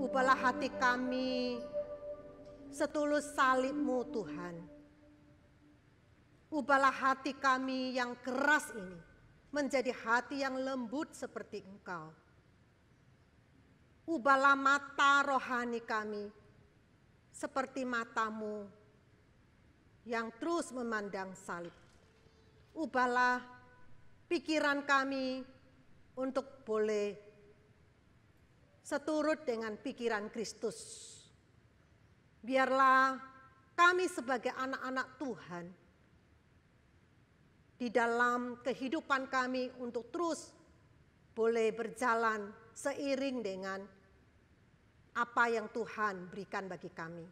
Ubahlah hati kami setulus salib-Mu Tuhan. Ubahlah hati kami yang keras ini menjadi hati yang lembut seperti Engkau. Ubahlah mata rohani kami seperti mata-Mu yang terus memandang salib. Ubahlah pikiran kami untuk boleh seturut dengan pikiran Kristus. Biarlah kami sebagai anak-anak Tuhan di dalam kehidupan kami untuk terus boleh berjalan seiring dengan apa yang Tuhan berikan bagi kami.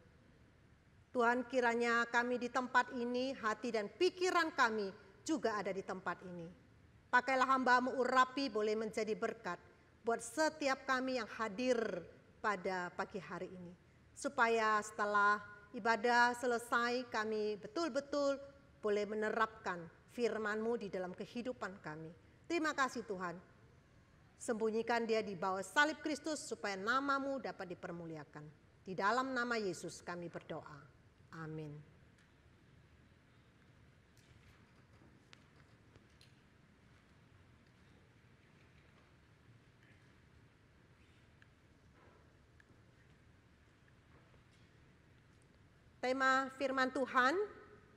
Tuhan, kiranya kami di tempat ini, hati dan pikiran kami juga ada di tempat ini. Pakailah hamba-Mu urapi boleh menjadi berkat buat setiap kami yang hadir pada pagi hari ini. Supaya setelah ibadah selesai kami betul-betul boleh menerapkan firman-Mu di dalam kehidupan kami. Terima kasih Tuhan. Sembunyikan dia di bawah salib Kristus supaya nama-Mu dapat dipermuliakan. Di dalam nama Yesus kami berdoa. Amin. Tema firman Tuhan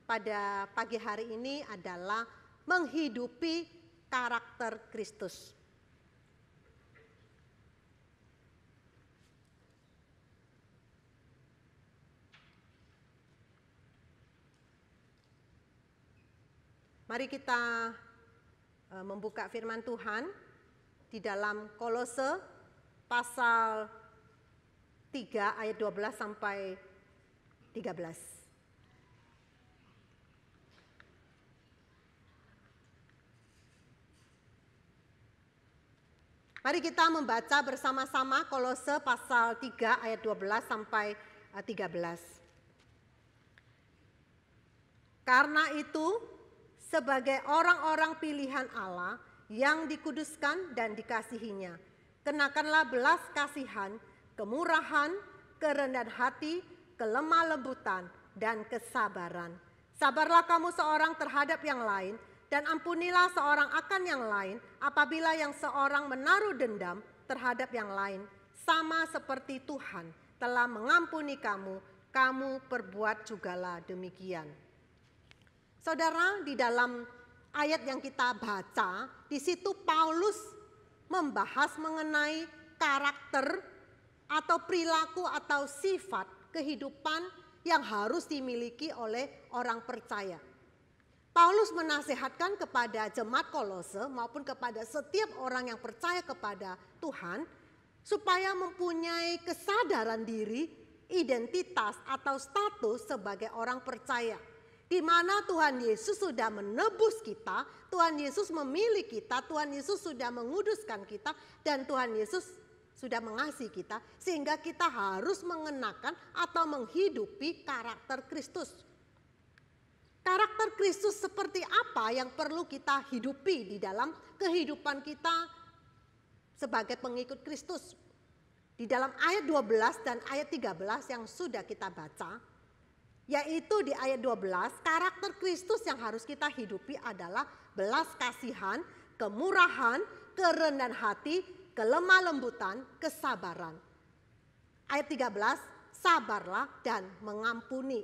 pada pagi hari ini adalah menghidupi karakter Kristus. Mari kita membuka firman Tuhan di dalam Kolose pasal 3 ayat 12 sampai 13. Mari kita membaca bersama-sama Kolose pasal 3 ayat 12 sampai 13. Karena itu, sebagai orang-orang pilihan Allah yang dikuduskan dan dikasihinya, kenakanlah belas kasihan, kemurahan, kerendahan hati, kelemah lembutan, dan kesabaran. Sabarlah kamu seorang terhadap yang lain, dan ampunilah seorang akan yang lain apabila yang seorang menaruh dendam terhadap yang lain, sama seperti Tuhan telah mengampuni kamu, kamu perbuat jugalah demikian. Saudara, di dalam ayat yang kita baca, di situ Paulus membahas mengenai karakter atau perilaku atau sifat kehidupan yang harus dimiliki oleh orang percaya. Paulus menasihatkan kepada jemaat Kolose maupun kepada setiap orang yang percaya kepada Tuhan supaya mempunyai kesadaran diri, identitas atau status sebagai orang percaya. Di mana Tuhan Yesus sudah menebus kita, Tuhan Yesus memilih kita, Tuhan Yesus sudah menguduskan kita, dan Tuhan Yesus sudah mengasihi kita, sehingga kita harus mengenakan atau menghidupi karakter Kristus. Karakter Kristus seperti apa yang perlu kita hidupi di dalam kehidupan kita sebagai pengikut Kristus. Di dalam ayat 12 dan ayat 13 yang sudah kita baca, yaitu di ayat 12, karakter Kristus yang harus kita hidupi adalah belas kasihan, kemurahan, kerendahan hati, kelemah lembutan, kesabaran. Ayat 13, sabarlah dan mengampuni.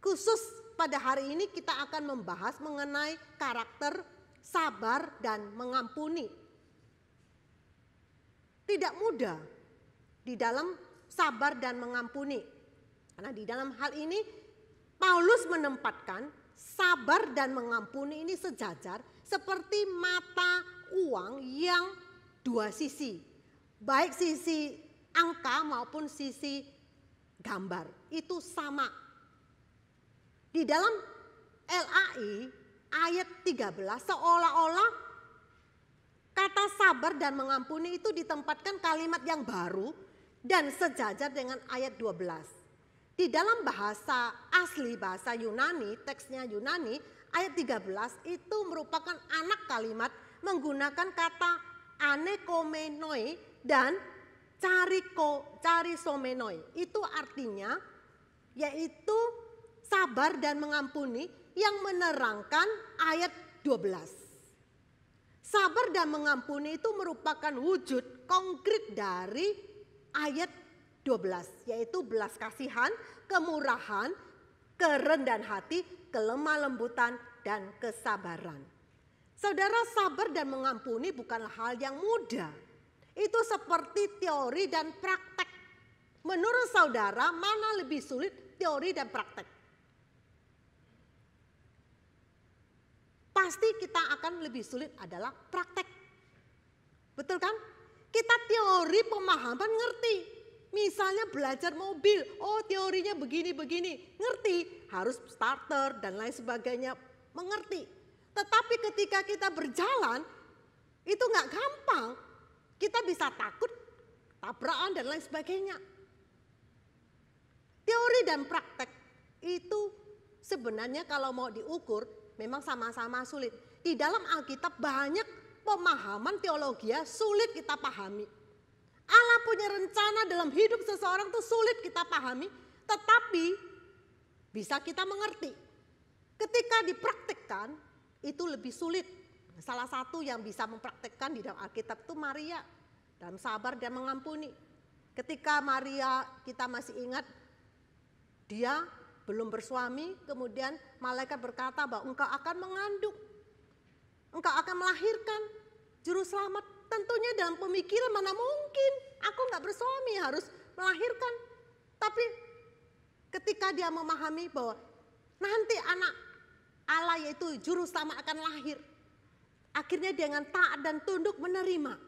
Khusus pada hari ini kita akan membahas mengenai karakter sabar dan mengampuni. Tidak mudah di dalam sabar dan mengampuni. Karena di dalam hal ini Paulus menempatkan sabar dan mengampuni ini sejajar seperti mata uang yang dua sisi. Baik sisi angka maupun sisi gambar. Itu sama. Di dalam LAI ayat 13 seolah-olah kata sabar dan mengampuni itu ditempatkan kalimat yang baru dan sejajar dengan ayat 12. Di dalam bahasa asli, bahasa Yunani, teksnya Yunani, ayat 13 itu merupakan anak kalimat menggunakan kata anekomenoi dan charisomenoi. Itu artinya yaitu sabar dan mengampuni yang menerangkan ayat 12. Sabar dan mengampuni itu merupakan wujud konkret dari ayat 12, yaitu belas kasihan, kemurahan, kerendahan hati, kelemah lembutan, dan kesabaran. Saudara, sabar dan mengampuni bukanlah hal yang mudah. Itu seperti teori dan praktek. Menurut saudara, mana lebih sulit, teori dan praktek? Pasti kita akan lebih sulit adalah praktek. Betul kan? Kita teori pemahaman ngerti. Misalnya belajar mobil, oh teorinya begini-begini, ngerti. Harus starter dan lain sebagainya, mengerti. Tetapi ketika kita berjalan, itu nggak gampang. Kita bisa takut, tabrakan dan lain sebagainya. Teori dan praktek itu sebenarnya kalau mau diukur memang sama-sama sulit. Di dalam Alkitab banyak pemahaman teologi sulit kita pahami. Allah punya rencana dalam hidup seseorang itu sulit kita pahami, tetapi bisa kita mengerti. Ketika dipraktikkan itu lebih sulit. Salah satu yang bisa mempraktekkan di dalam Alkitab itu Maria dalam sabar dan mengampuni. Ketika Maria, kita masih ingat, dia belum bersuami, kemudian malaikat berkata bahwa engkau akan mengandung, engkau akan melahirkan juru selamat. Tentunya dalam pemikiran mana mungkin aku nggak bersuami harus melahirkan. Tapi ketika dia memahami bahwa nanti anak Allah yaitu juru selamat akan lahir, akhirnya dia dengan taat dan tunduk menerima.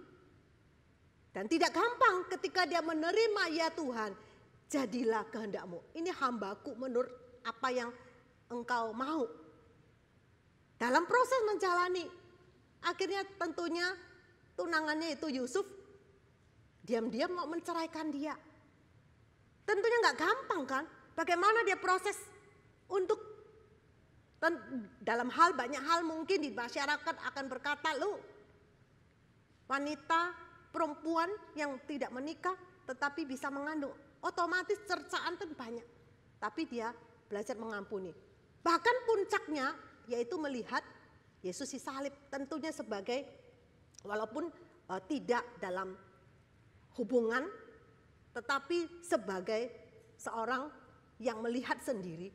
Dan tidak gampang ketika dia menerima, ya Tuhan, jadilah kehendak-Mu. Ini hambaku menurut apa yang Engkau mau. Dalam proses menjalani, akhirnya tentunya tunangannya itu Yusuf diam-diam mau menceraikan dia. Tentunya nggak gampang kan? Bagaimana dia proses untuk dalam hal banyak hal mungkin di masyarakat akan berkata, lu wanita perempuan yang tidak menikah tetapi bisa mengandung, otomatis cercaan kan banyak. Tapi dia belajar mengampuni. Bahkan puncaknya yaitu melihat Yesus disalib, tentunya sebagai walaupun tidak dalam hubungan, tetapi sebagai seorang yang melihat sendiri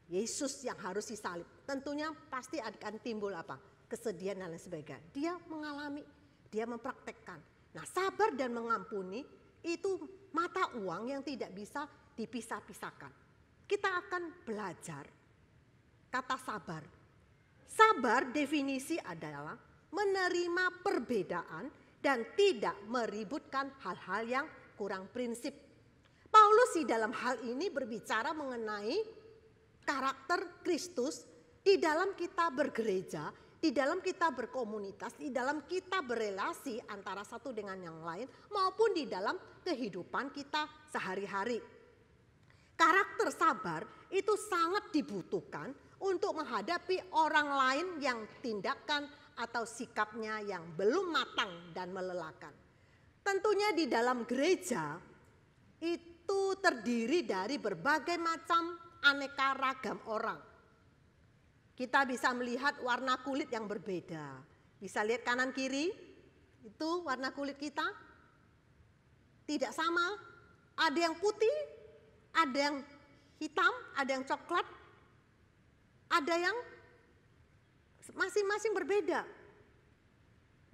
Yesus yang harus disalib. Tentunya pasti akan timbul apa? Kesedihan dan lain sebagainya. Dia mengalami, dia mempraktekkan. Nah, sabar dan mengampuni itu mata uang yang tidak bisa dipisah-pisahkan. Kita akan belajar kata sabar. Sabar definisi adalah menerima perbedaan dan tidak meributkan hal-hal yang kurang prinsip. Paulus di dalam hal ini berbicara mengenai karakter Kristus di dalam kita bergereja, di dalam kita berkomunitas, di dalam kita berelasi antara satu dengan yang lain, maupun di dalam kehidupan kita sehari-hari. Karakter sabar itu sangat dibutuhkan untuk menghadapi orang lain yang tindakan atau sikapnya yang belum matang dan melelahkan. Tentunya di dalam gereja itu terdiri dari berbagai macam aneka ragam orang. Kita bisa melihat warna kulit yang berbeda. Bisa lihat kanan kiri, itu warna kulit kita tidak sama. Ada yang putih, ada yang hitam, ada yang coklat, ada yang masing-masing berbeda.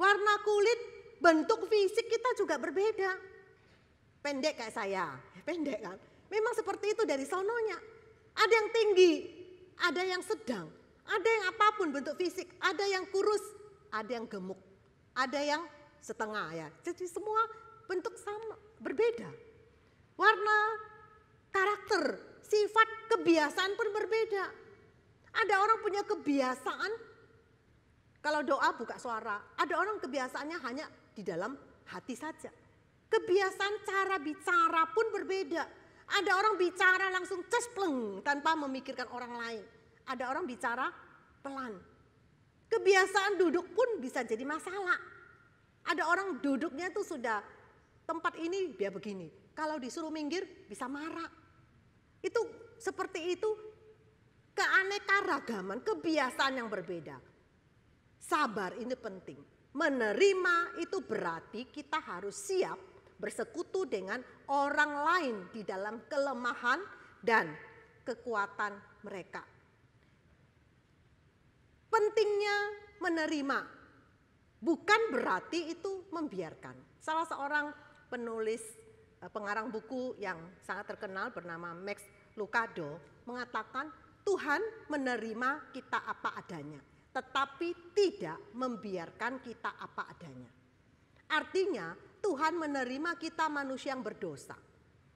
Warna kulit, bentuk fisik kita juga berbeda. Pendek kayak saya, pendek kan. Memang seperti itu dari sononya. Ada yang tinggi, ada yang sedang, ada yang apapun bentuk fisik, ada yang kurus, ada yang gemuk, ada yang setengah ya. Jadi semua bentuk sama, berbeda. Warna, karakter, sifat, kebiasaan pun berbeda. Ada orang punya kebiasaan, kalau doa buka suara, ada orang kebiasaannya hanya di dalam hati saja. Kebiasaan cara bicara pun berbeda. Ada orang bicara langsung cespleng tanpa memikirkan orang lain. Ada orang bicara pelan. Kebiasaan duduk pun bisa jadi masalah. Ada orang duduknya tuh sudah tempat ini dia begini. Kalau disuruh minggir bisa marah. Itu seperti itu, keanekaragaman, kebiasaan yang berbeda. Sabar ini penting. Menerima itu berarti kita harus siap bersekutu dengan orang lain di dalam kelemahan dan kekuatan mereka. Pentingnya menerima bukan berarti itu membiarkan. Salah seorang penulis pengarang buku yang sangat terkenal bernama Max Lucado mengatakan Tuhan menerima kita apa adanya, tetapi tidak membiarkan kita apa adanya. Artinya Tuhan menerima kita manusia yang berdosa,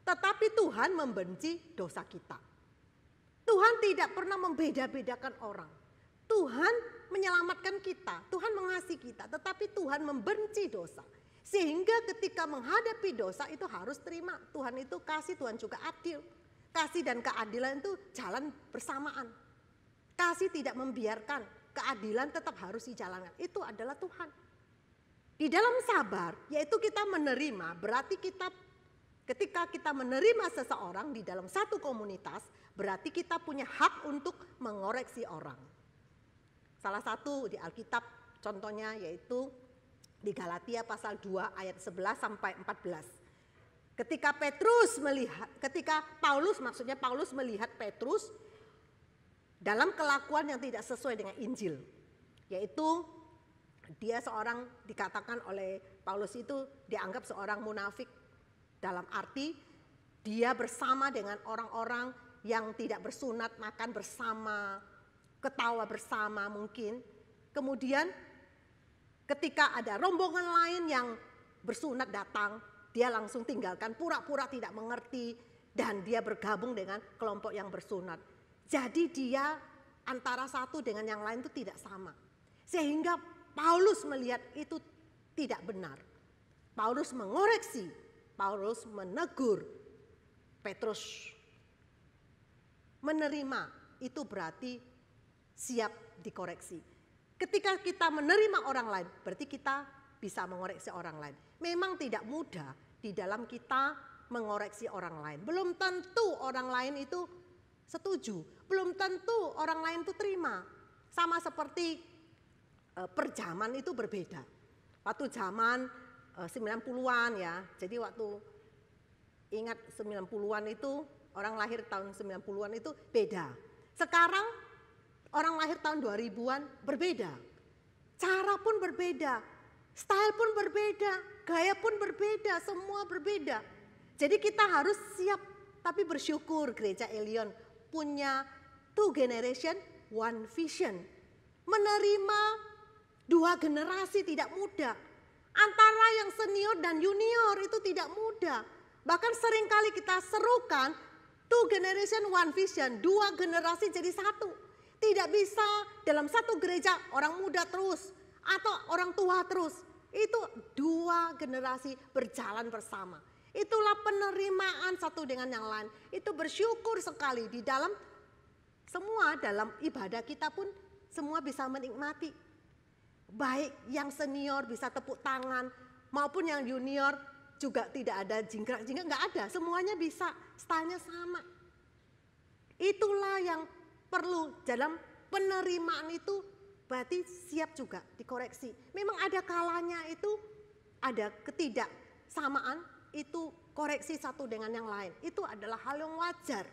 tetapi Tuhan membenci dosa kita. Tuhan tidak pernah membeda-bedakan orang. Tuhan menyelamatkan kita, Tuhan mengasihi kita, tetapi Tuhan membenci dosa. Sehingga ketika menghadapi dosa itu harus terima. Tuhan itu kasih, Tuhan juga adil. Kasih dan keadilan itu jalan bersamaan. Kasih tidak membiarkan, keadilan tetap harus dijalankan. Itu adalah Tuhan. Di dalam sabar, yaitu kita menerima, berarti ketika kita menerima seseorang di dalam satu komunitas, berarti kita punya hak untuk mengoreksi orang. Salah satu di Alkitab contohnya yaitu di Galatia pasal 2 ayat 11 sampai 14. Ketika Paulus melihat Petrus dalam kelakuan yang tidak sesuai dengan Injil, yaitu dia dikatakan oleh Paulus itu dianggap seorang munafik, dalam arti dia bersama dengan orang-orang yang tidak bersunat, makan bersama, ketawa bersama mungkin. Kemudian ketika ada rombongan lain yang bersunat datang, dia langsung tinggalkan, pura-pura tidak mengerti, dan dia bergabung dengan kelompok yang bersunat. Jadi dia antara satu dengan yang lain itu tidak sama. Sehingga Paulus melihat itu tidak benar. Paulus mengoreksi, Paulus menegur Petrus. Menerima itu berarti siap dikoreksi. Ketika kita menerima orang lain, berarti kita bisa mengoreksi orang lain. Memang tidak mudah di dalam kita mengoreksi orang lain. Belum tentu orang lain itu setuju, belum tentu orang lain itu terima. Sama seperti perjaman itu berbeda. Waktu zaman 90-an ya, jadi waktu ingat 90-an itu, orang lahir tahun 90-an itu beda. Sekarang orang lahir tahun 2000-an berbeda. Cara pun berbeda, style pun berbeda, gaya pun berbeda, semua berbeda. Jadi kita harus siap, tapi bersyukur Gereja Elion punya 2 generation, 1 vision. Menerima 2 generasi tidak mudah. Antara yang senior dan junior itu tidak mudah. Bahkan seringkali kita serukan 2 generation, 1 vision, 2 generasi jadi satu. Tidak bisa dalam satu gereja orang muda terus atau orang tua terus. Itu 2 generasi berjalan bersama. Itulah penerimaan satu dengan yang lain. Itu bersyukur sekali di dalam semua, dalam ibadah kita pun semua bisa menikmati. Baik yang senior bisa tepuk tangan maupun yang junior juga tidak ada jingkrak-jingkrak, enggak ada. Semuanya bisa, stylenya sama. Itulah yang perlu dalam penerimaan itu, berarti siap juga dikoreksi. Memang ada kalanya itu ada ketidaksamaan, itu koreksi satu dengan yang lain. Itu adalah hal yang wajar.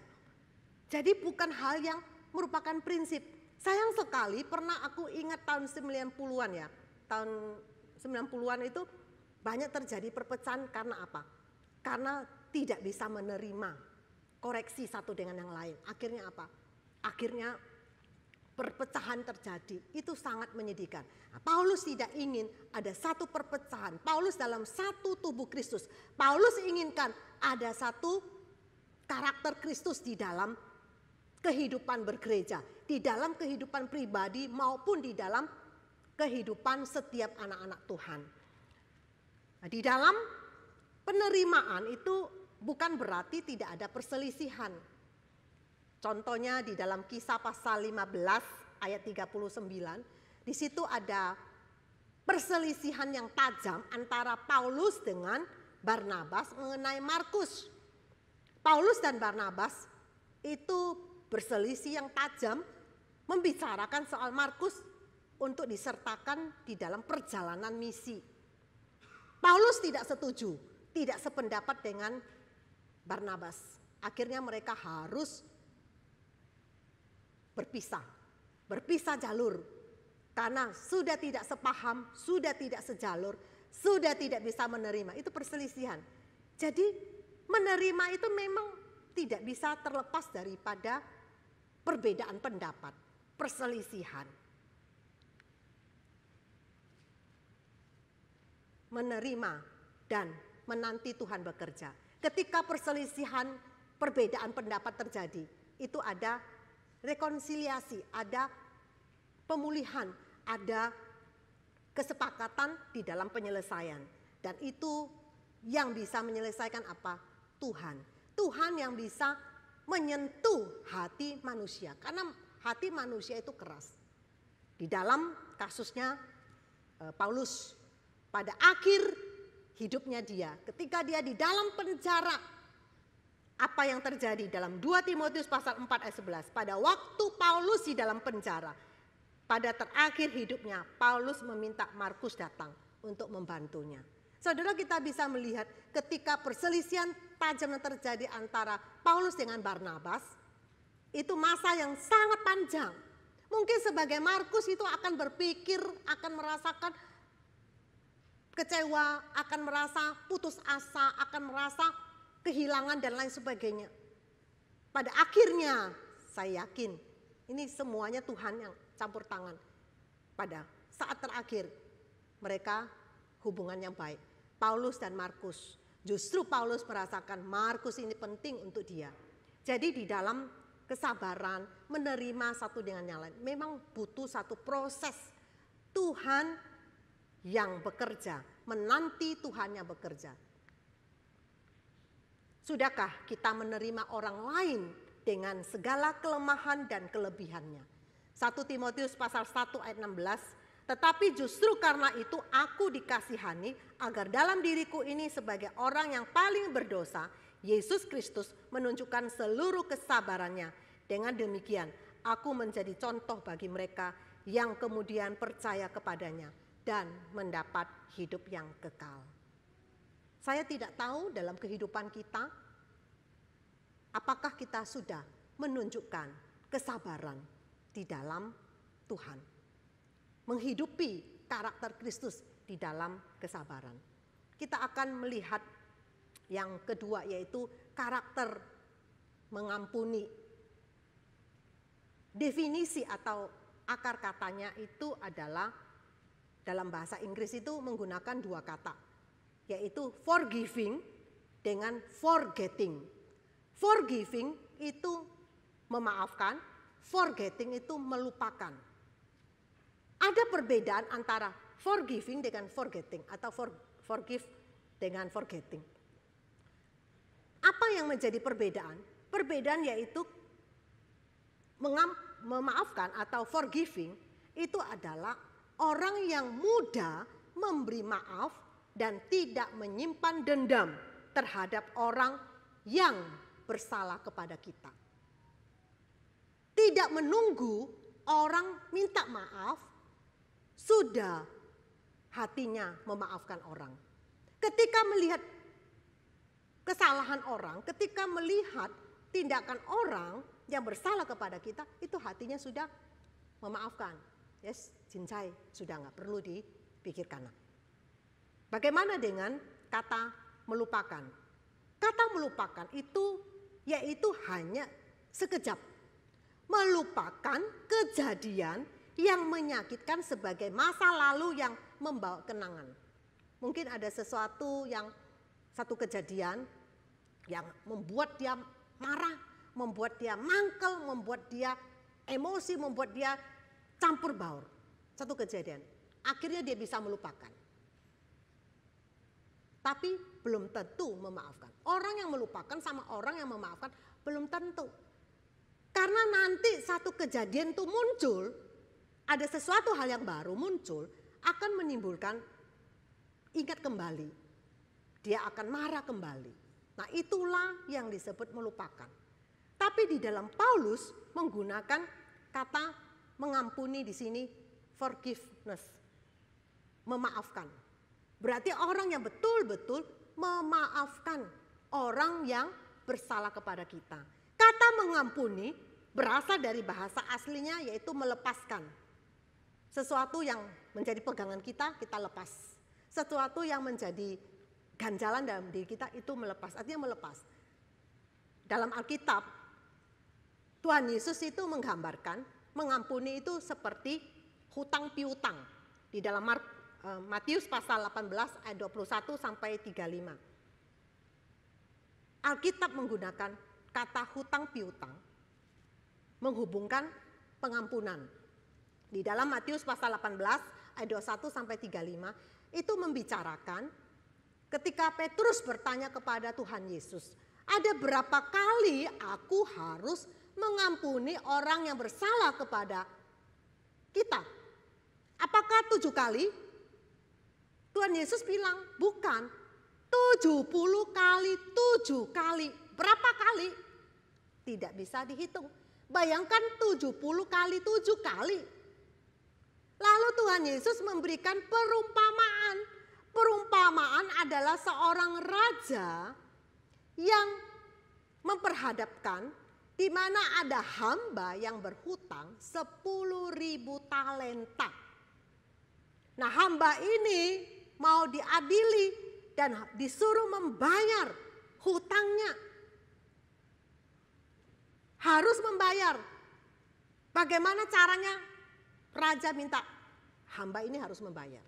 Jadi bukan hal yang merupakan prinsip. Sayang sekali pernah aku ingat tahun 90-an ya. Tahun 90-an itu banyak terjadi perpecahan karena apa? Karena tidak bisa menerima koreksi satu dengan yang lain. Akhirnya apa? Akhirnya perpecahan terjadi. Itu sangat menyedihkan. Nah, Paulus tidak ingin ada satu perpecahan. Paulus dalam satu tubuh Kristus. Paulus inginkan ada satu karakter Kristus di dalam kehidupan bergereja, di dalam kehidupan pribadi maupun di dalam kehidupan setiap anak-anak Tuhan. Nah, di dalam penerimaan itu bukan berarti tidak ada perselisihan. Contohnya di dalam Kisah pasal 15 ayat 39, di situ ada perselisihan yang tajam antara Paulus dengan Barnabas mengenai Markus. Paulus dan Barnabas itu berselisih yang tajam membicarakan soal Markus untuk disertakan di dalam perjalanan misi. Paulus tidak setuju, tidak sependapat dengan Barnabas. Akhirnya mereka harus berpisah jalur. Karena sudah tidak sepaham, sudah tidak sejalur, sudah tidak bisa menerima. Itu perselisihan. Jadi menerima itu memang tidak bisa terlepas daripada perbedaan pendapat, perselisihan. Menerima dan menanti Tuhan bekerja. Ketika perselisihan, perbedaan pendapat terjadi, itu ada rekonsiliasi, ada pemulihan, ada kesepakatan di dalam penyelesaian. Dan itu yang bisa menyelesaikan apa? Tuhan. Tuhan yang bisa menyentuh hati manusia. Karena hati manusia itu keras. Di dalam kasusnya Paulus, pada akhir hidupnya dia, ketika dia di dalam penjara, apa yang terjadi dalam 2 Timotius pasal 4 ayat 11. Pada waktu Paulus di dalam penjara, pada terakhir hidupnya, Paulus meminta Markus datang untuk membantunya. Saudara, kita bisa melihat ketika perselisihan tajam yang terjadi antara Paulus dengan Barnabas, itu masa yang sangat panjang. Mungkin sebagai Markus itu akan berpikir, akan merasakan kecewa, akan merasa putus asa, akan merasa kehilangan dan lain sebagainya. Pada akhirnya saya yakin ini semuanya Tuhan yang campur tangan. Pada saat terakhir mereka hubungan yang baik. Paulus dan Markus. Justru Paulus merasakan Markus ini penting untuk dia. Jadi di dalam kesabaran, menerima satu dengan yang lain, memang butuh satu proses. Tuhan yang bekerja, menanti Tuhan yang bekerja. Sudahkah kita menerima orang lain dengan segala kelemahan dan kelebihannya? 1 Timotius pasal 1 ayat 16, tetapi justru karena itu aku dikasihani agar dalam diriku ini sebagai orang yang paling berdosa, Yesus Kristus menunjukkan seluruh kesabarannya. Dengan demikian aku menjadi contoh bagi mereka yang kemudian percaya kepadanya dan mendapat hidup yang kekal. Saya tidak tahu dalam kehidupan kita, apakah kita sudah menunjukkan kesabaran di dalam Tuhan. Menghidupi karakter Kristus di dalam kesabaran. Kita akan melihat yang kedua, yaitu karakter mengampuni. Definisi atau akar katanya itu adalah dalam bahasa Inggris itu menggunakan dua kata, yaitu forgiving dengan forgetting. Forgiving itu memaafkan, forgetting itu melupakan. Ada perbedaan antara forgiving dengan forgetting atau forgive dengan forgetting. Apa yang menjadi perbedaan? Perbedaan yaitu memaafkan atau forgiving itu adalah orang yang mudah memberi maaf dan tidak menyimpan dendam terhadap orang yang bersalah kepada kita. Tidak menunggu orang minta maaf, sudah hatinya memaafkan orang. Ketika melihat kesalahan orang, ketika melihat tindakan orang yang bersalah kepada kita, itu hatinya sudah memaafkan. Yes, cincai, sudah nggak perlu dipikirkan. Bagaimana dengan kata melupakan? Kata melupakan itu yaitu hanya sekejap. Melupakan kejadian yang menyakitkan sebagai masa lalu yang membawa kenangan. Mungkin ada sesuatu yang satu kejadian yang membuat dia marah, membuat dia mangkel, membuat dia emosi, membuat dia campur baur. Satu kejadian. Akhirnya dia bisa melupakan. Tapi belum tentu memaafkan. Orang yang melupakan sama orang yang memaafkan belum tentu. Karena nanti satu kejadian itu muncul, ada sesuatu hal yang baru muncul, akan menimbulkan ingat kembali. dia akan marah kembali. Nah, itulah yang disebut melupakan. Tapi di dalam Paulus menggunakan kata mengampuni di sini, forgiveness, memaafkan. Berarti orang yang betul-betul memaafkan orang yang bersalah kepada kita. Kata mengampuni berasal dari bahasa aslinya yaitu melepaskan. Sesuatu yang menjadi pegangan kita, kita lepas. Sesuatu yang menjadi ganjalan dalam diri kita itu melepas, artinya melepas. Dalam Alkitab, Tuhan Yesus itu menggambarkan mengampuni itu seperti hutang piutang. Di dalam Matius pasal 18 ayat 21 sampai 35. Alkitab menggunakan kata hutang piutang menghubungkan pengampunan. Di dalam Matius pasal 18 ayat 21 sampai 35 itu membicarakan ketika Petrus bertanya kepada Tuhan Yesus, ada berapa kali aku harus mengampuni orang yang bersalah kepada kita? Apakah 7 kali? Tuhan Yesus bilang, bukan. 70 kali 7 kali. Berapa kali? Tidak bisa dihitung. Bayangkan 70 kali 7 kali. Lalu Tuhan Yesus memberikan perumpamaan. Perumpamaan adalah seorang raja yang memperhadapkan di mana ada hamba yang berhutang 10.000 talenta. Nah, hamba ini mau diadili dan disuruh membayar hutangnya. Harus membayar. Bagaimana caranya? Raja minta hamba ini harus membayar.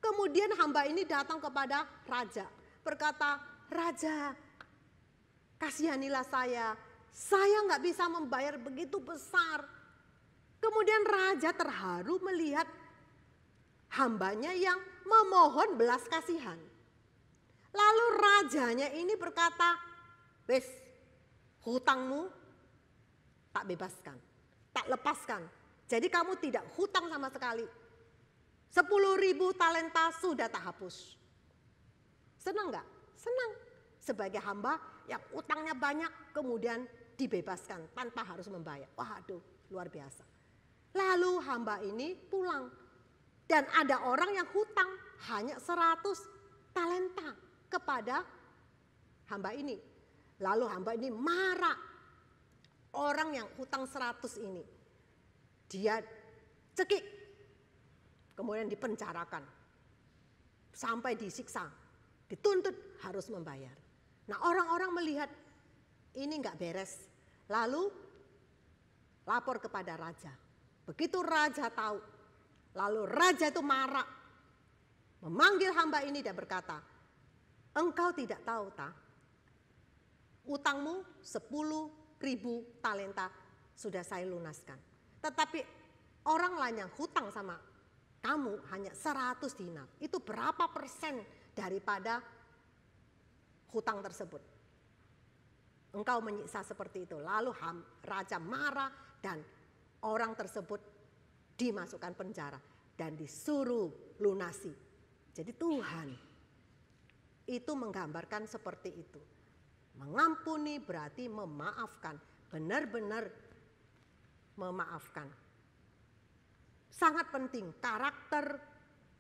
Kemudian hamba ini datang kepada raja, berkata, "Raja, kasihanilah saya nggak bisa membayar begitu besar." Kemudian raja terharu melihat hambanya yang memohon belas kasihan. Lalu rajanya ini berkata, "Wes, hutangmu tak bebaskan, tak lepaskan. Jadi kamu tidak hutang sama sekali. 10.000 talenta sudah tak hapus." Senang nggak? Senang. Sebagai hamba yang utangnya banyak kemudian dibebaskan tanpa harus membayar. Waduh, luar biasa. Lalu hamba ini pulang. Dan ada orang yang hutang hanya 100 talenta kepada hamba ini. Lalu hamba ini marah. Orang yang hutang 100 ini. Dia cekik. Kemudian dipenjarakan. Sampai disiksa. Dituntut harus membayar. Nah, orang-orang melihat ini enggak beres. Lalu lapor kepada raja. Begitu raja tahu, lalu raja itu marah. Memanggil hamba ini dan berkata, "Engkau tidak tahu tak? Utangmu 10.000 talenta sudah saya lunaskan. Tetapi orang lain yang hutang sama kamu hanya 100 dinar. Itu berapa persen daripada hutang tersebut? Engkau menyiksa seperti itu." Lalu raja marah dan orang tersebut dimasukkan penjara dan disuruh lunasi. Jadi Tuhan itu menggambarkan seperti itu. Mengampuni berarti memaafkan, benar-benar memaafkan. Sangat penting karakter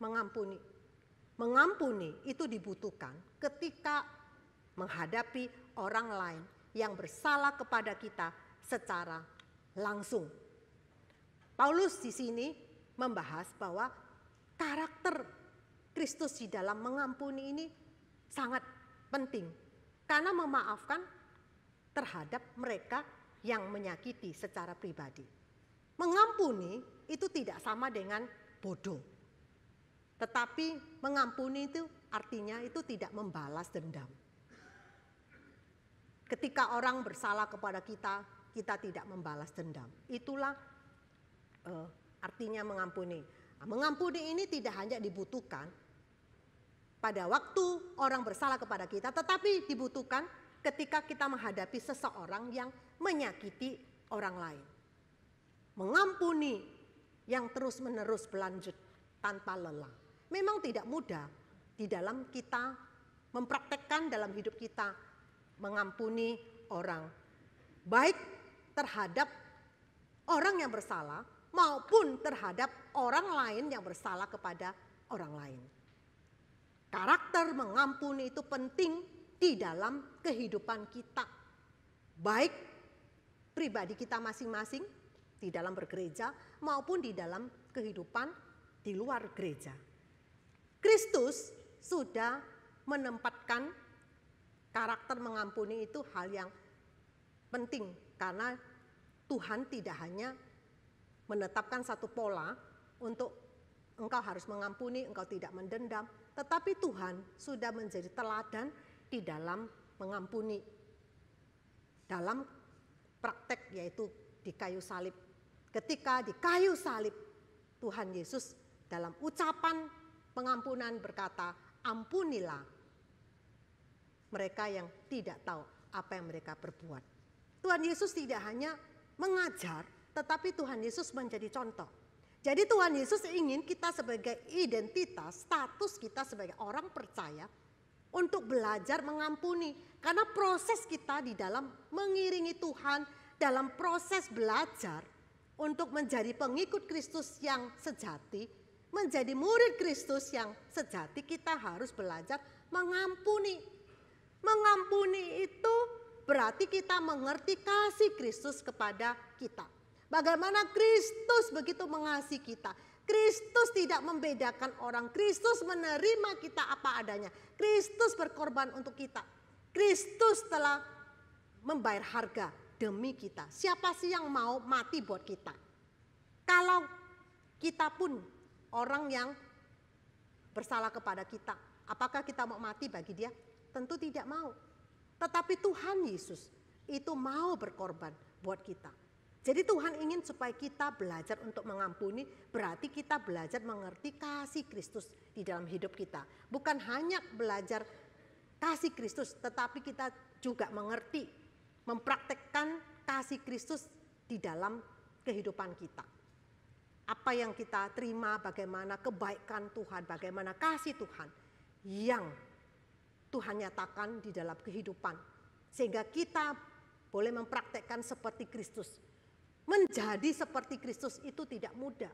mengampuni. Mengampuni itu dibutuhkan ketika menghadapi orang lain yang bersalah kepada kita secara langsung. Paulus di sini membahas bahwa karakter Kristus di dalam mengampuni ini sangat penting. Karena memaafkan terhadap mereka yang menyakiti secara pribadi. Mengampuni itu tidak sama dengan bodoh. Tetapi mengampuni itu artinya itu tidak membalas dendam. Ketika orang bersalah kepada kita, kita tidak membalas dendam. Itulah artinya mengampuni. Nah, mengampuni ini tidak hanya dibutuhkan pada waktu orang bersalah kepada kita, tetapi dibutuhkan ketika kita menghadapi seseorang yang menyakiti orang lain. Mengampuni yang terus-menerus berlanjut tanpa lelah. Memang tidak mudah di dalam kita mempraktekkan dalam hidup kita mengampuni orang, baik terhadap orang yang bersalah maupun terhadap orang lain yang bersalah kepada orang lain. Karakter mengampuni itu penting di dalam kehidupan kita, baik pribadi kita masing-masing di dalam bergereja maupun di dalam kehidupan di luar gereja. Kristus sudah menempatkan karakter mengampuni itu hal yang penting, karena Tuhan tidak hanya menetapkan satu pola untuk engkau harus mengampuni, engkau tidak mendendam, tetapi Tuhan sudah menjadi teladan di dalam mengampuni. Dalam praktek yaitu di kayu salib. Ketika di kayu salib, Tuhan Yesus dalam ucapan pengampunan berkata, ampunilah mereka yang tidak tahu apa yang mereka perbuat. Tuhan Yesus tidak hanya mengajar, tetapi Tuhan Yesus menjadi contoh. Jadi Tuhan Yesus ingin kita sebagai identitas, status kita sebagai orang percaya untuk belajar mengampuni. Karena proses kita di dalam mengiringi Tuhan, dalam proses belajar untuk menjadi pengikut Kristus yang sejati, menjadi murid Kristus yang sejati, kita harus belajar mengampuni. Mengampuni itu berarti kita mengerti kasih Kristus kepada kita. Bagaimana Kristus begitu mengasihi kita. Kristus tidak membedakan orang. Kristus menerima kita apa adanya. Kristus berkorban untuk kita. Kristus telah membayar harga demi kita. Siapa sih yang mau mati buat kita? Kalau kita pun orang yang bersalah kepada kita, apakah kita mau mati bagi dia? Tentu tidak mau. Tetapi Tuhan Yesus itu mau berkorban buat kita. Jadi Tuhan ingin supaya kita belajar untuk mengampuni, berarti kita belajar mengerti kasih Kristus di dalam hidup kita. Bukan hanya belajar kasih Kristus, tetapi kita juga mengerti, mempraktekkan kasih Kristus di dalam kehidupan kita. Apa yang kita terima, bagaimana kebaikan Tuhan, bagaimana kasih Tuhan yang Tuhan nyatakan di dalam kehidupan. Sehingga kita boleh mempraktekkan seperti Kristus. Menjadi seperti Kristus itu tidak mudah.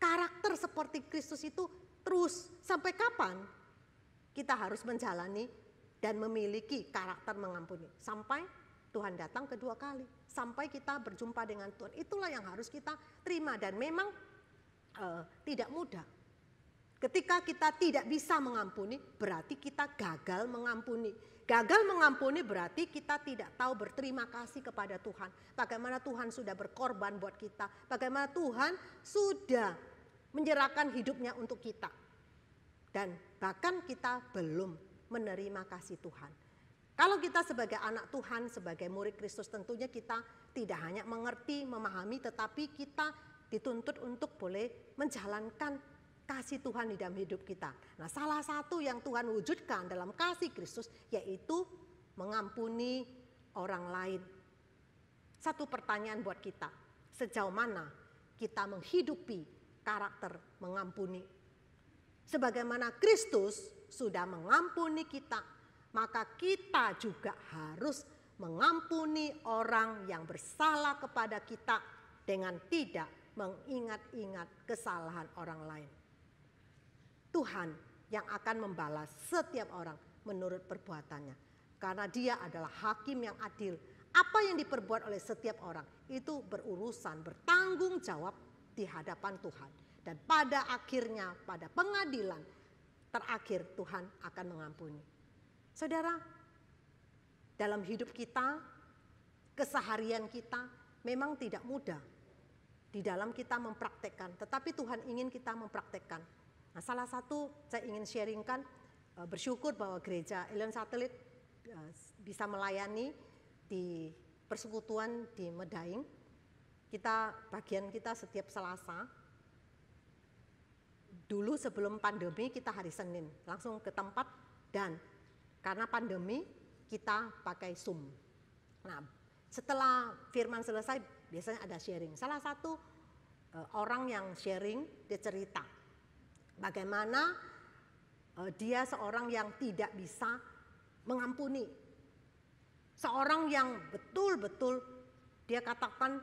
Karakter seperti Kristus itu terus sampai kapan kita harus menjalani dan memiliki karakter mengampuni. Sampai Tuhan datang kedua kali. Sampai kita berjumpa dengan Tuhan. Itulah yang harus kita terima dan memang tidak mudah. Ketika kita tidak bisa mengampuni, berarti kita gagal mengampuni. Gagal mengampuni berarti kita tidak tahu berterima kasih kepada Tuhan. Bagaimana Tuhan sudah berkorban buat kita. Bagaimana Tuhan sudah menyerahkan hidupnya untuk kita. Dan bahkan kita belum menerima kasih Tuhan. Kalau kita sebagai anak Tuhan, sebagai murid Kristus, tentunya kita tidak hanya mengerti, memahami, tetapi kita dituntut untuk boleh menjalankan kasih Tuhan di dalam hidup kita. Nah, salah satu yang Tuhan wujudkan dalam kasih Kristus yaitu mengampuni orang lain. Satu pertanyaan buat kita, sejauh mana kita menghidupi karakter mengampuni? Sebagaimana Kristus sudah mengampuni kita, maka kita juga harus mengampuni orang yang bersalah kepada kita dengan tidak mengingat-ingat kesalahan orang lain. Tuhan yang akan membalas setiap orang menurut perbuatannya. Karena dia adalah hakim yang adil. Apa yang diperbuat oleh setiap orang itu berurusan, bertanggung jawab di hadapan Tuhan. Dan pada akhirnya, pada pengadilan terakhir Tuhan akan mengampuni. Saudara, dalam hidup kita, keseharian kita memang tidak mudah di dalam kita mempraktekkan. Tetapi Tuhan ingin kita mempraktekkan. Nah, salah satu saya ingin sharingkan, bersyukur bahwa gereja Elon Satelit bisa melayani di persekutuan di Medaeng. Bagian kita setiap Selasa. Dulu sebelum pandemi kita hari Senin langsung ke tempat, dan karena pandemi kita pakai Zoom. Nah, setelah firman selesai biasanya ada sharing. Salah satu orang yang sharing dia cerita bagaimana dia seorang yang tidak bisa mengampuni. Seorang yang betul-betul dia katakan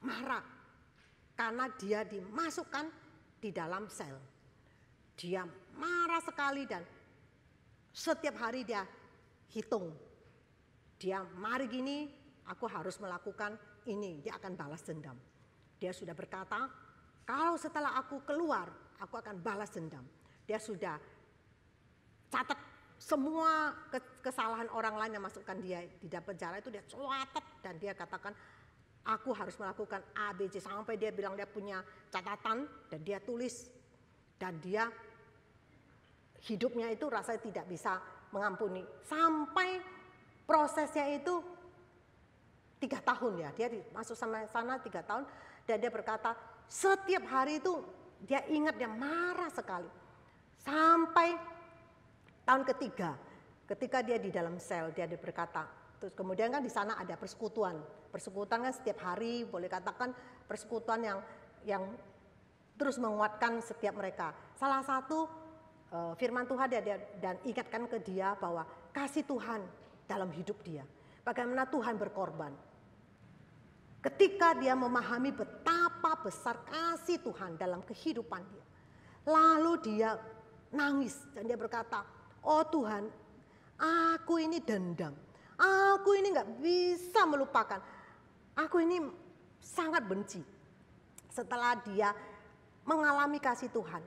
marah karena dia dimasukkan di dalam sel. Dia marah sekali dan setiap hari dia hitung. Dia mari gini, aku harus melakukan ini, dia akan balas dendam. Dia sudah berkata, kalau setelah aku keluar, aku akan balas dendam. Dia sudah catat semua kesalahan orang lain yang masukkan dia di dalam penjara itu dia catat dan dia katakan aku harus melakukan A, B, C sampai dia bilang dia punya catatan dan dia tulis dan dia hidupnya itu rasanya tidak bisa mengampuni sampai prosesnya itu 3 tahun ya dia masuk sana 3 tahun dan dia berkata setiap hari itu dia ingat dia marah sekali. Sampai tahun ketiga, ketika dia di dalam sel, dia berkata, terus kemudian kan di sana ada persekutuan. Persekutuan kan setiap hari, boleh katakan persekutuan yang terus menguatkan setiap mereka. Salah satu firman Tuhan dan ingatkan ke dia bahwa kasih Tuhan dalam hidup dia. Bagaimana Tuhan berkorban. Ketika dia memahami betapa besar kasih Tuhan dalam kehidupan dia. Lalu dia nangis dan dia berkata, oh Tuhan, aku ini dendam, aku ini gak bisa melupakan, aku ini sangat benci. Setelah dia mengalami kasih Tuhan,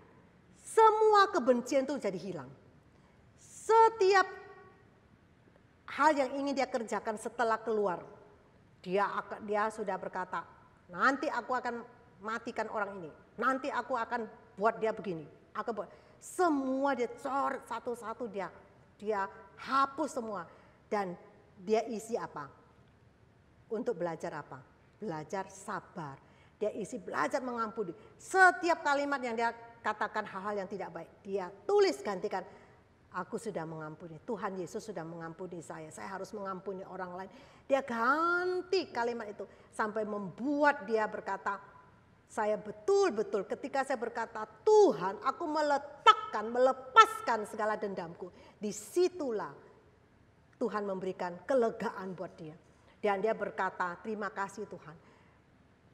semua kebencian itu jadi hilang. Setiap hal yang ingin dia kerjakan setelah keluar, dia sudah berkata, nanti aku akan matikan orang ini, nanti aku akan buat dia begini, semua dia coret satu-satu dia hapus semua dan dia isi apa? Untuk belajar apa? Belajar sabar. Dia isi belajar mengampuni. Setiap kalimat yang dia katakan hal-hal yang tidak baik, dia tulis gantikan. Aku sudah mengampuni, Tuhan Yesus sudah mengampuni saya harus mengampuni orang lain. Dia ganti kalimat itu sampai membuat dia berkata, saya betul-betul ketika saya berkata, Tuhan aku melepaskan segala dendamku. Disitulah Tuhan memberikan kelegaan buat dia. Dan dia berkata, terima kasih Tuhan.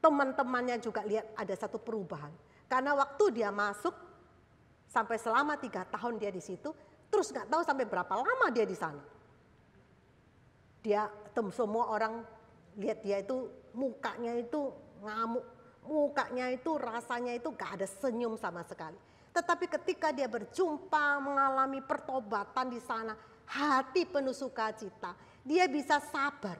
Teman-temannya juga lihat ada satu perubahan. Karena waktu dia masuk, sampai selama 3 tahun dia di situ, terus gak tahu sampai berapa lama dia di sana. Semua orang lihat dia itu, mukanya itu ngamuk. Mukanya itu rasanya itu gak ada senyum sama sekali. Tetapi ketika dia berjumpa mengalami pertobatan di sana, hati penuh sukacita, dia bisa sabar.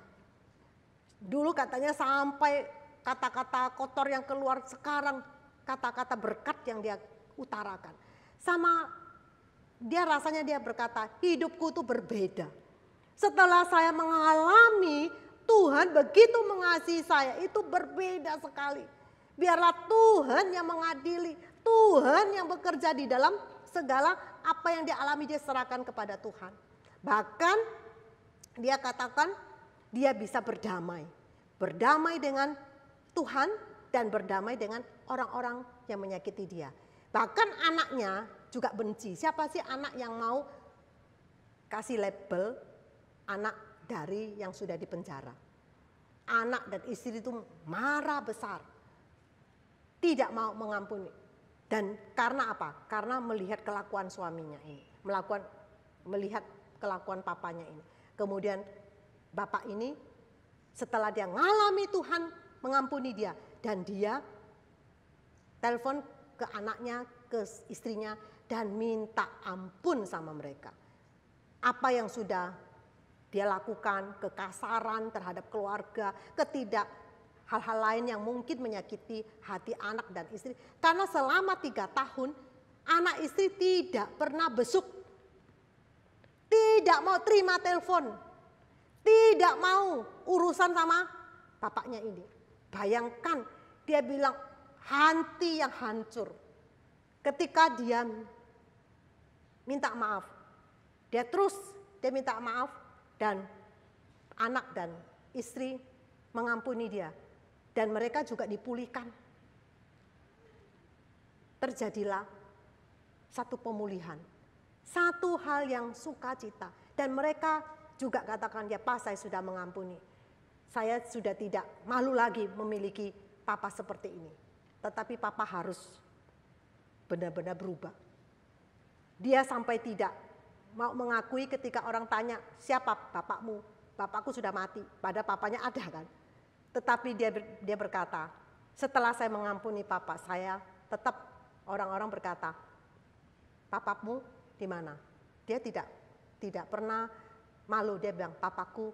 Dulu katanya sampai kata-kata kotor yang keluar, sekarang kata-kata berkat yang dia utarakan. Sama dia rasanya dia berkata, hidupku itu berbeda. Setelah saya mengalami Tuhan begitu mengasihi saya, itu berbeda sekali. Biarlah Tuhan yang mengadili, Tuhan yang bekerja di dalam segala apa yang dia alami, dia serahkan kepada Tuhan. Bahkan dia katakan dia bisa berdamai. Berdamai dengan Tuhan dan berdamai dengan orang-orang yang menyakiti dia. Bahkan anaknya juga benci. Siapa sih anak yang mau kasih label anak dari yang sudah dipenjara? Anak dan istri itu marah besar. Tidak mau mengampuni. Dan karena apa? Karena melihat kelakuan suaminya ini. Melihat kelakuan papanya ini. Kemudian bapak ini setelah dia ngalami Tuhan mengampuni dia. Dan dia telepon ke anaknya, ke istrinya. Dan minta ampun sama mereka. Apa yang sudah dia lakukan, kekasaran terhadap keluarga, hal-hal lain yang mungkin menyakiti hati anak dan istri. Karena selama 3 tahun anak istri tidak pernah besuk. Tidak mau terima telepon. Tidak mau urusan sama bapaknya ini. Bayangkan dia bilang hati yang hancur. Ketika dia minta maaf. Dia minta maaf dan anak dan istri mengampuni dia. Dan mereka juga dipulihkan. Terjadilah satu pemulihan. Satu hal yang sukacita. Dan mereka juga katakan, ya Pak, saya sudah mengampuni. Saya sudah tidak malu lagi memiliki Papa seperti ini. Tetapi Papa harus benar-benar berubah. Dia sampai tidak mau mengakui ketika orang tanya, siapa bapakmu? Bapakku sudah mati, padahal papanya ada kan. Tetapi dia berkata, setelah saya mengampuni Papa, saya tetap orang-orang berkata, papamu di mana? Dia tidak pernah malu, dia bilang, papaku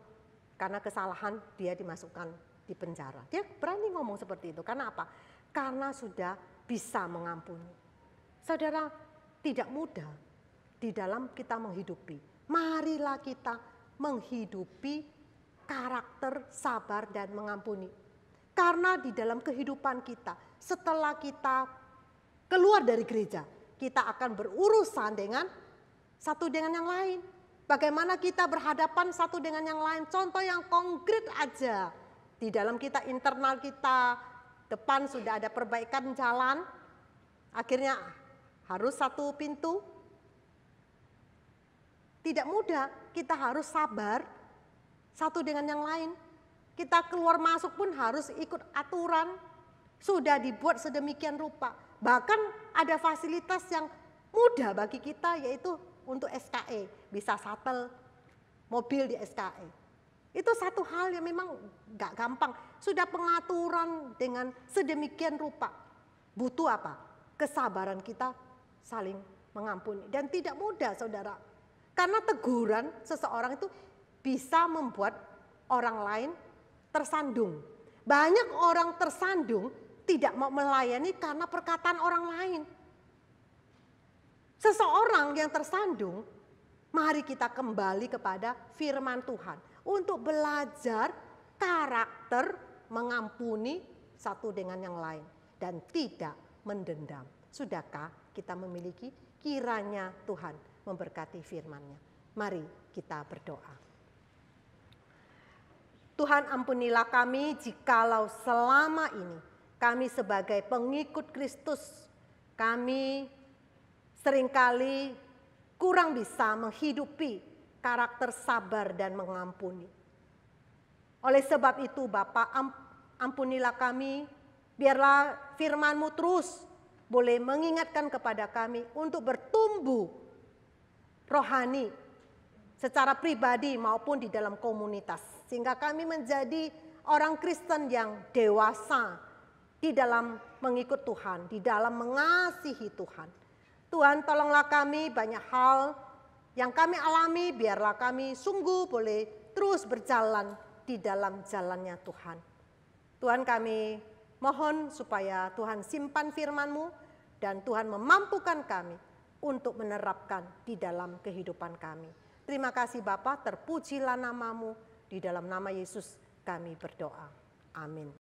karena kesalahan dia dimasukkan di penjara. Dia berani ngomong seperti itu, karena apa? Karena sudah bisa mengampuni. Saudara, tidak mudah di dalam kita menghidupi. Marilah kita menghidupi karakter sabar dan mengampuni. Karena di dalam kehidupan kita, setelah kita keluar dari gereja, kita akan berurusan dengan satu dengan yang lain. Bagaimana kita berhadapan satu dengan yang lain. Contoh yang konkret aja. Di dalam kita, internal kita, depan sudah ada perbaikan jalan. Akhirnya harus satu pintu. Tidak mudah, kita harus sabar satu dengan yang lain. Kita keluar masuk pun harus ikut aturan. Sudah dibuat sedemikian rupa. Bahkan ada fasilitas yang mudah bagi kita, yaitu untuk SKE. Bisa shuttle mobil di SKE. Itu satu hal yang memang gak gampang. Sudah pengaturan dengan sedemikian rupa. Butuh apa? Kesabaran kita saling mengampuni. Dan tidak mudah, saudara. Karena teguran seseorang itu bisa membuat orang lain tersandung. Banyak orang tersandung tidak mau melayani karena perkataan orang lain. Seseorang yang tersandung, mari kita kembali kepada firman Tuhan untuk belajar karakter mengampuni satu dengan yang lain dan tidak mendendam. Sudahkah kita memiliki? Kiranya Tuhan memberkati firman-Nya. Mari kita berdoa. Tuhan, ampunilah kami jikalau selama ini kami sebagai pengikut Kristus, kami seringkali kurang bisa menghidupi karakter sabar dan mengampuni. Oleh sebab itu Bapa, ampunilah kami, biarlah firman-Mu terus boleh mengingatkan kepada kami untuk bertumbuh rohani secara pribadi maupun di dalam komunitas. Sehingga kami menjadi orang Kristen yang dewasa di dalam mengikut Tuhan, di dalam mengasihi Tuhan. Tuhan, tolonglah kami, banyak hal yang kami alami, biarlah kami sungguh boleh terus berjalan di dalam jalannya Tuhan. Tuhan, kami mohon supaya Tuhan simpan firman-Mu dan Tuhan memampukan kami untuk menerapkan di dalam kehidupan kami. Terima kasih Bapa, terpujilah nama-Mu, di dalam nama Yesus kami berdoa. Amin.